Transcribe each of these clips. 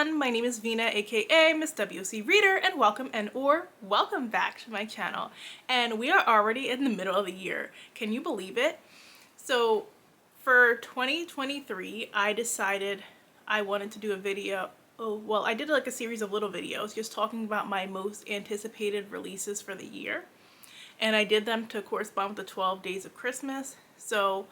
everyone, my name is Vina, aka Miss WC Reader, and welcome back to my channel. And we are already in the middle of the year. Can you believe it? So for 2023, I decided I wanted to do a video. Oh, well, I did like a series of little videos just talking about my most anticipated releases for the year. And I did them to correspond with the 12 days of Christmas. So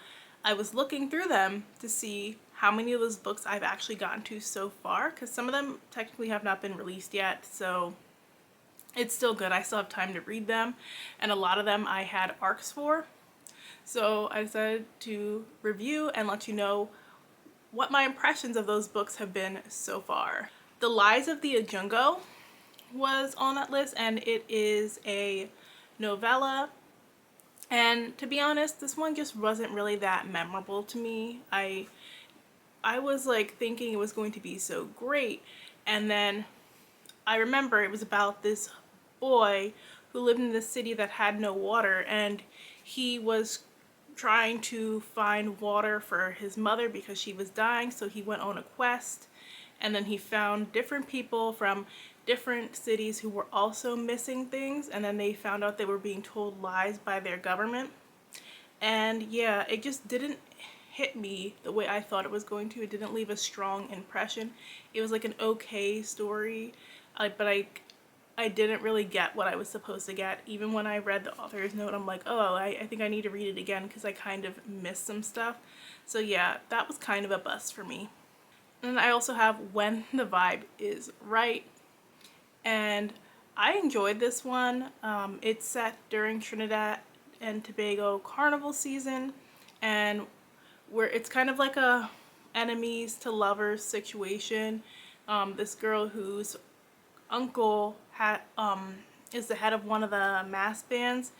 I was looking through them to see how many of those books I've actually gotten to so far, because some of them technically have not been released yet, so it's still good. I still have time to read them, and a lot of them I had arcs for. So I decided to review and let you know what my impressions of those books have been so far. The Lies of the Ajungo was on that list, and it is a novella. And to be honest, this one just wasn't really that memorable to me. I was like thinking it was going to be so great, and then I remember it was about this boy who lived in this city that had no water, and he was trying to find water for his mother because she was dying, so he went on a quest, and then he found different people from different cities who were also missing things, and then they found out they were being told lies by their government. And yeah, it just didn't hit me the way I thought it was going to. It didn't leave a strong impression. It was like an okay story, but I didn't really get what I was supposed to get. Even when I read the author's note, I'm like, oh, I think I need to read it again because I kind of missed some stuff. So yeah, that was kind of a bust for me. And I also have When the Vibe is Right, and I enjoyed this one. It's set during Trinidad and Tobago carnival season, and where it's kind of like a enemies to lovers situation. This girl whose uncle is the head of one of the mass bands,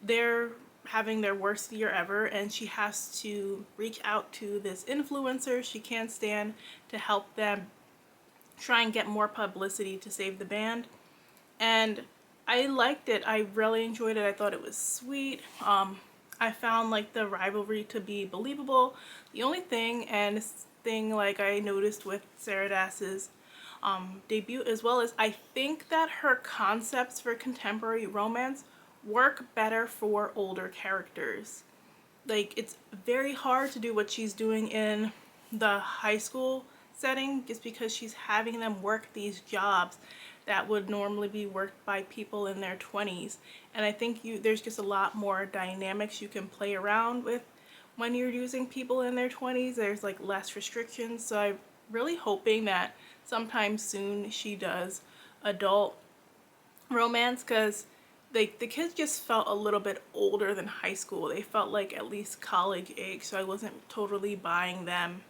they're having their worst year ever, and she has to reach out to this influencer she can't stand to help them try and get more publicity to save the band. And I liked it. I really enjoyed it. I thought it was sweet. I found like the rivalry to be believable. The only thing, and this thing like I noticed with Sarah Dass's debut as well, is I think that her concepts for contemporary romance work better for older characters. Like, it's very hard to do what she's doing in the high school setting just because she's having them work these jobs that would normally be worked by people in their 20s. And I think there's just a lot more dynamics you can play around with when you're using people in their 20s. There's like less restrictions. So I'm really hoping that sometime soon she does adult romance, because the kids just felt a little bit older than high school. They felt like at least college age, so I wasn't totally buying them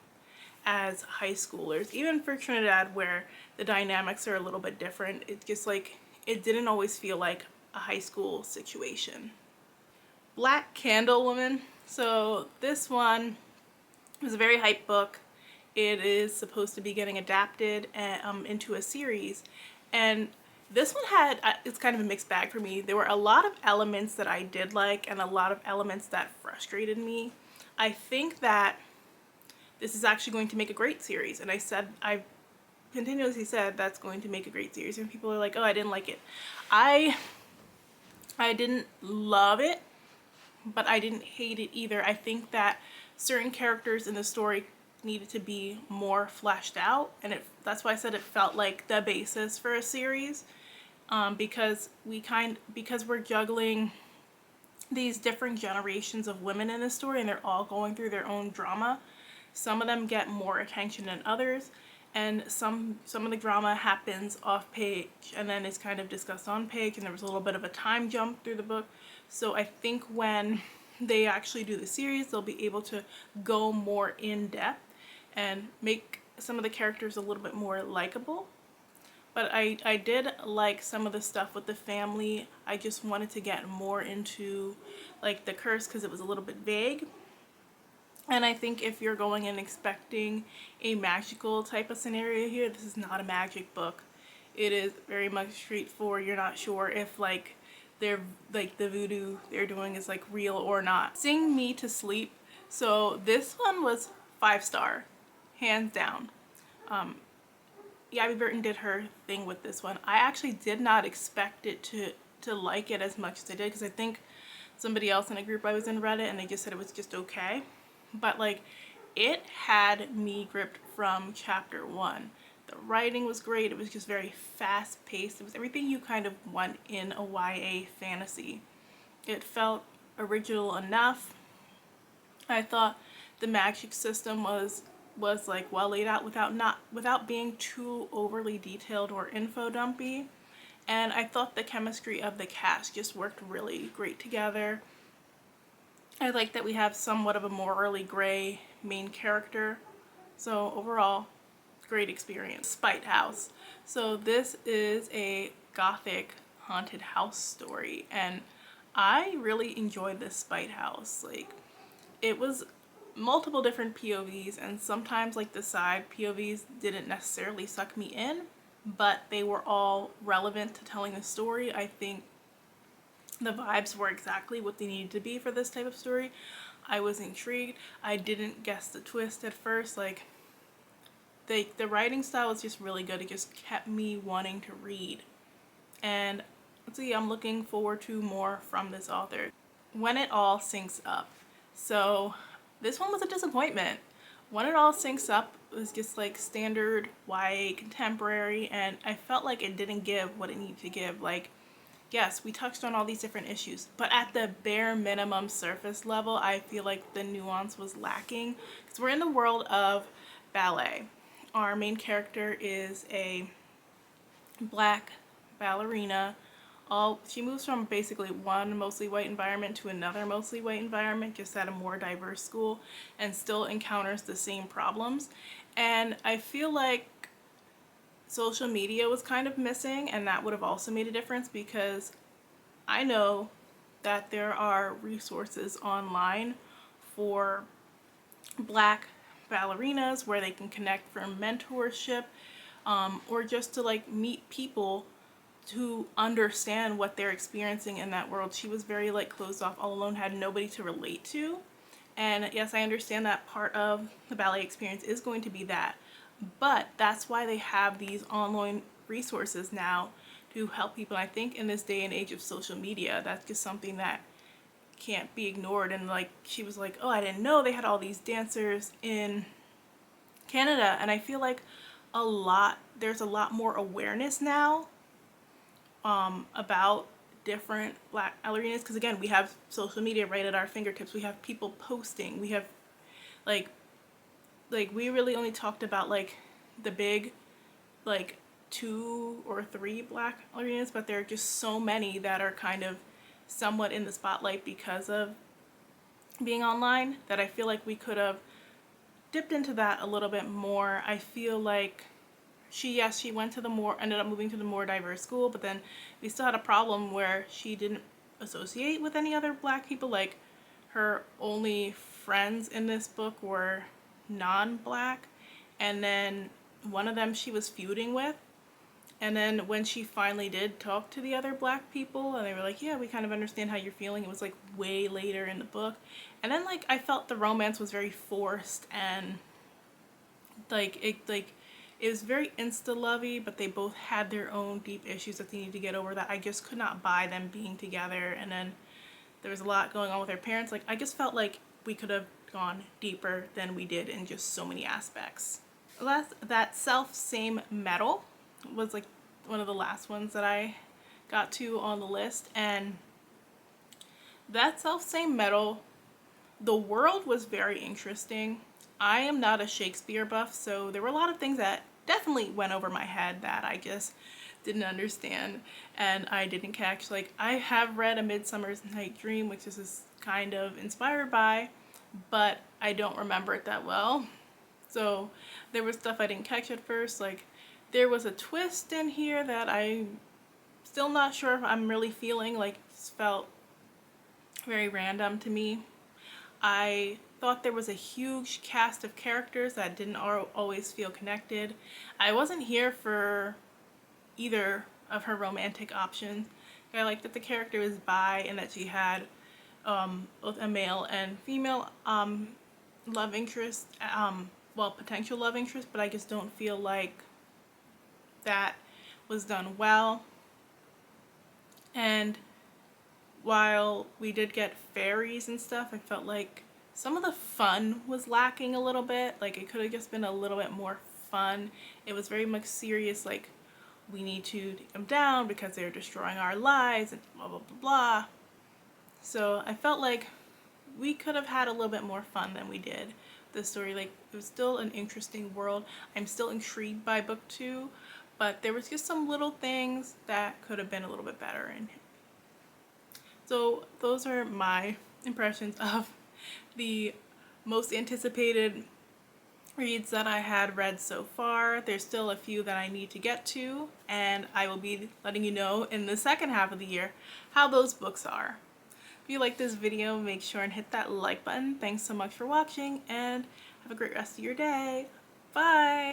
as high schoolers. Even for Trinidad, where the dynamics are a little bit different, it just like, it didn't always feel like a high school situation. Black Candle Woman. So this one was a very hype book. It is supposed to be getting adapted into a series, and this one had, it's kind of a mixed bag for me. There were a lot of elements that I did like and a lot of elements that frustrated me. I think that this is actually going to make a great series, and I continuously said that's going to make a great series, and people are like, oh, I didn't like it. I didn't love it, but I didn't hate it either. I think that certain characters in the story needed to be more fleshed out, and that's why I said it felt like the basis for a series, because we're juggling these different generations of women in this story, and they're all going through their own drama. Some of them get more attention than others, and some of the drama happens off page and then it's kind of discussed on page, and there was a little bit of a time jump through the book. So I think when they actually do the series, they'll be able to go more in depth and make some of the characters a little bit more likable. But I did like some of the stuff with the family. I just wanted to get more into like the curse because it was a little bit vague. And I think if you're going in expecting a magical type of scenario here, this is not a magic book. It is very much straightforward. You're not sure if like they're like the voodoo they're doing is like real or not. Sing Me to Sleep. So this one was 5-star, hands down. Yabi Burton did her thing with this one. I actually did not expect it to like it as much as I did, because I think somebody else in a group I was in read it and they just said it was just okay. But like, it had me gripped from chapter 1. The writing was great. It was just very fast paced. It was everything you kind of want in a YA fantasy. It felt original enough. I thought the magic system was like well laid out without being too overly detailed or info dumpy. And I thought the chemistry of the cast just worked really great together. I like that we have somewhat of a morally gray main character. So overall, great experience. Spite House. So this is a Gothic haunted house story, and I really enjoyed this Spite House. Like, it was multiple different POVs, and sometimes like the side POVs didn't necessarily suck me in, but they were all relevant to telling the story. I think the vibes were exactly what they needed to be for this type of story. I was intrigued. I didn't guess the twist at first. Like, the writing style was just really good. It just kept me wanting to read. And let's see, I'm looking forward to more from this author. When It All Syncs Up. So this one was a disappointment. When It All Syncs Up was just like standard YA contemporary, and I felt like it didn't give what it needed to give. Like, yes, we touched on all these different issues, but at the bare minimum surface level, I feel like the nuance was lacking. Because we're in the world of ballet. Our main character is a black ballerina. She moves from basically one mostly white environment to another mostly white environment, just at a more diverse school, and still encounters the same problems. And I feel like social media was kind of missing, and that would have also made a difference, because I know that there are resources online for black ballerinas where they can connect for mentorship, or just to like meet people to understand what they're experiencing in that world. She was very like closed off, all alone, had nobody to relate to. And yes, I understand that part of the ballet experience is going to be that, but that's why they have these online resources now to help people. I think in this day and age of social media, that's just something that can't be ignored. And like, she was like, oh, I didn't know they had all these dancers in Canada. And I feel like there's a lot more awareness now about different black ballerinas, because again, we have social media right at our fingertips. We have people posting. We have like we really only talked about like the big like 2 or 3 black ballerinas, but there are just so many that are kind of somewhat in the spotlight because of being online, that I feel like we could have dipped into that a little bit more. I feel like she went to ended up moving to the more diverse school, but then we still had a problem where she didn't associate with any other black people. Like, her only friends in this book were non-black, and then one of them she was feuding with. And then when she finally did talk to the other black people, and they were like, yeah, we kind of understand how you're feeling, it was like way later in the book. And then like, I felt the romance was very forced, and it was very insta-lovey, but they both had their own deep issues that they needed to get over, that I just could not buy them being together. And then there was a lot going on with their parents. Like, I just felt like we could have gone deeper than we did in just so many aspects. That Selfsame Metal was like one of the last ones that I got to on the list. And that Selfsame Metal, the world was very interesting. I am not a Shakespeare buff, so there were a lot of things that definitely went over my head that I just didn't understand and I didn't catch. Like, I have read A Midsummer's Night Dream, which this is kind of inspired by, but I don't remember it that well. So there was stuff I didn't catch at first. Like, there was a twist in here that I'm still not sure if I'm really feeling. Like, it just felt very random to me. I thought there was a huge cast of characters that didn't always feel connected. I wasn't here for either of her romantic options. I liked that the character was bi and that she had both a male and female love interest, well, potential love interest, but I just don't feel like that was done well. And while we did get fairies and stuff, I felt like some of the fun was lacking a little bit. Like it could have just been a little bit more fun. It was very much serious, like we need to take them down because they're destroying our lives and blah blah blah blah. So I felt like we could have had a little bit more fun than we did. The story, like, it was still an interesting world. I'm still intrigued by book 2, but there was just some little things that could have been a little bit better in it. So those are my impressions of the most anticipated reads that I had read so far. There's still a few that I need to get to, and I will be letting you know in the second half of the year how those books are. If you like this video, make sure and hit that like button. Thanks so much for watching, and have a great rest of your day. Bye!